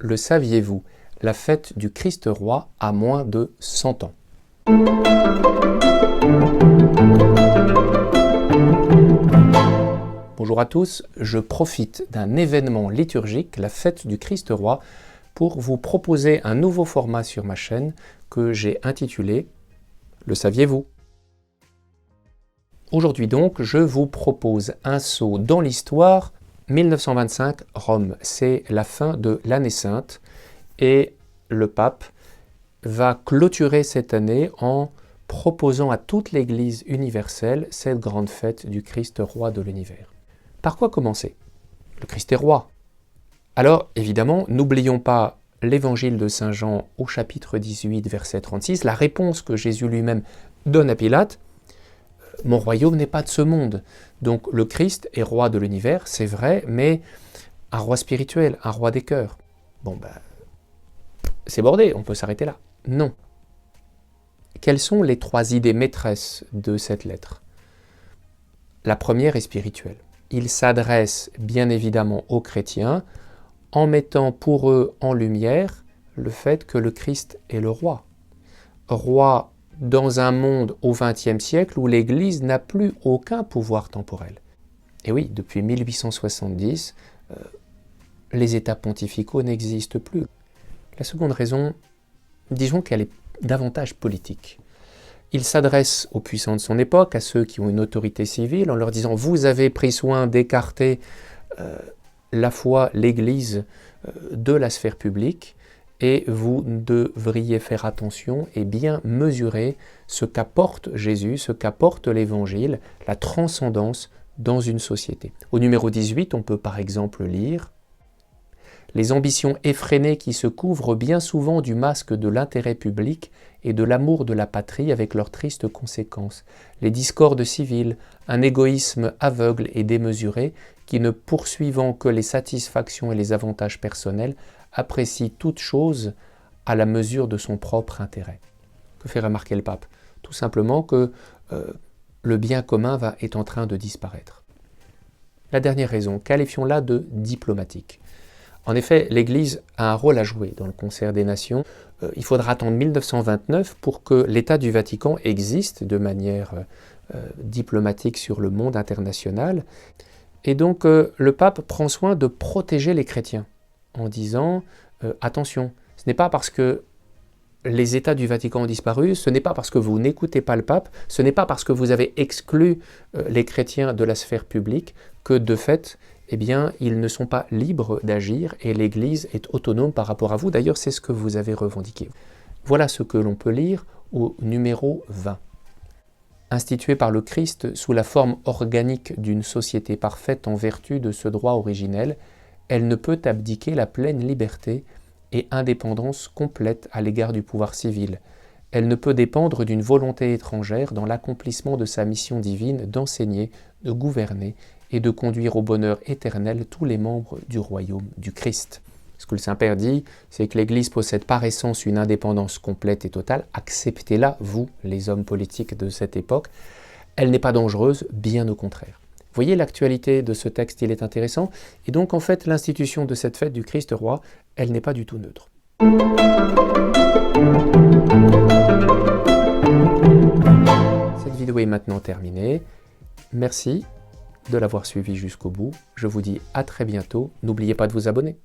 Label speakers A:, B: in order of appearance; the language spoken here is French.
A: Le saviez-vous? La fête du Christ roi a moins de 100 ans. Bonjour à tous, je profite d'un événement liturgique, la fête du Christ roi, pour vous proposer un nouveau format sur ma chaîne que j'ai intitulé « Le saviez-vous » Aujourd'hui donc, je vous propose un saut dans l'histoire. 1925, Rome, c'est la fin de l'année sainte et le pape va clôturer cette année en proposant à toute l'Église universelle cette grande fête du Christ roi de l'univers. Par quoi commencer? Le Christ est roi. Alors, évidemment, n'oublions pas l'évangile de Saint Jean au chapitre 18, verset 36, la réponse que Jésus lui-même donne à Pilate. Mon royaume n'est pas de ce monde. Donc le Christ est roi de l'univers, c'est vrai, mais un roi spirituel, un roi des cœurs. Bon c'est bordé, on peut s'arrêter là. Non. Quelles sont les trois idées maîtresses de cette lettre? La première est spirituelle. Il s'adresse bien évidemment aux chrétiens en mettant pour eux en lumière le fait que le Christ est le roi. Roi dans un monde au XXe siècle où l'Église n'a plus aucun pouvoir temporel. Et oui, depuis 1870, les États pontificaux n'existent plus. La seconde raison, disons qu'elle est davantage politique. Il s'adresse aux puissants de son époque, à ceux qui ont une autorité civile, en leur disant « Vous avez pris soin d'écarter la foi, l'Église de la sphère publique, et vous devriez faire attention et bien mesurer ce qu'apporte Jésus, ce qu'apporte l'Évangile, la transcendance dans une société. » Au numéro 18, on peut par exemple lire « Les ambitions effrénées qui se couvrent bien souvent du masque de l'intérêt public et de l'amour de la patrie avec leurs tristes conséquences, les discordes civiles, un égoïsme aveugle et démesuré qui, ne poursuivant que les satisfactions et les avantages personnels, apprécie toute chose à la mesure de son propre intérêt. » Que fait remarquer le pape? Tout simplement que le bien commun est en train de disparaître. La dernière raison, qualifions-la de diplomatique. En effet, l'Église a un rôle à jouer dans le concert des nations. Il faudra attendre 1929 pour que l'État du Vatican existe de manière diplomatique sur le monde international. Et donc le pape prend soin de protéger les chrétiens en disant attention, ce n'est pas parce que les États du Vatican ont disparu, ce n'est pas parce que vous n'écoutez pas le pape, ce n'est pas parce que vous avez exclu les chrétiens de la sphère publique que de fait, eh bien, ils ne sont pas libres d'agir et l'Église est autonome par rapport à vous. D'ailleurs, c'est ce que vous avez revendiqué. Voilà ce que l'on peut lire au numéro 20. Instituée par le Christ sous la forme organique d'une société parfaite en vertu de ce droit originel, elle ne peut abdiquer la pleine liberté et indépendance complète à l'égard du pouvoir civil. Elle ne peut dépendre d'une volonté étrangère dans l'accomplissement de sa mission divine d'enseigner, de gouverner et de conduire au bonheur éternel tous les membres du royaume du Christ. Ce que le Saint-Père dit, c'est que l'Église possède par essence une indépendance complète et totale. Acceptez-la, vous, les hommes politiques de cette époque. Elle n'est pas dangereuse, bien au contraire. Vous voyez, l'actualité de ce texte, il est intéressant. Et donc, en fait, l'institution de cette fête du Christ roi, elle n'est pas du tout neutre. Cette vidéo est maintenant terminée. Merci de l'avoir suivi jusqu'au bout. Je vous dis à très bientôt. N'oubliez pas de vous abonner.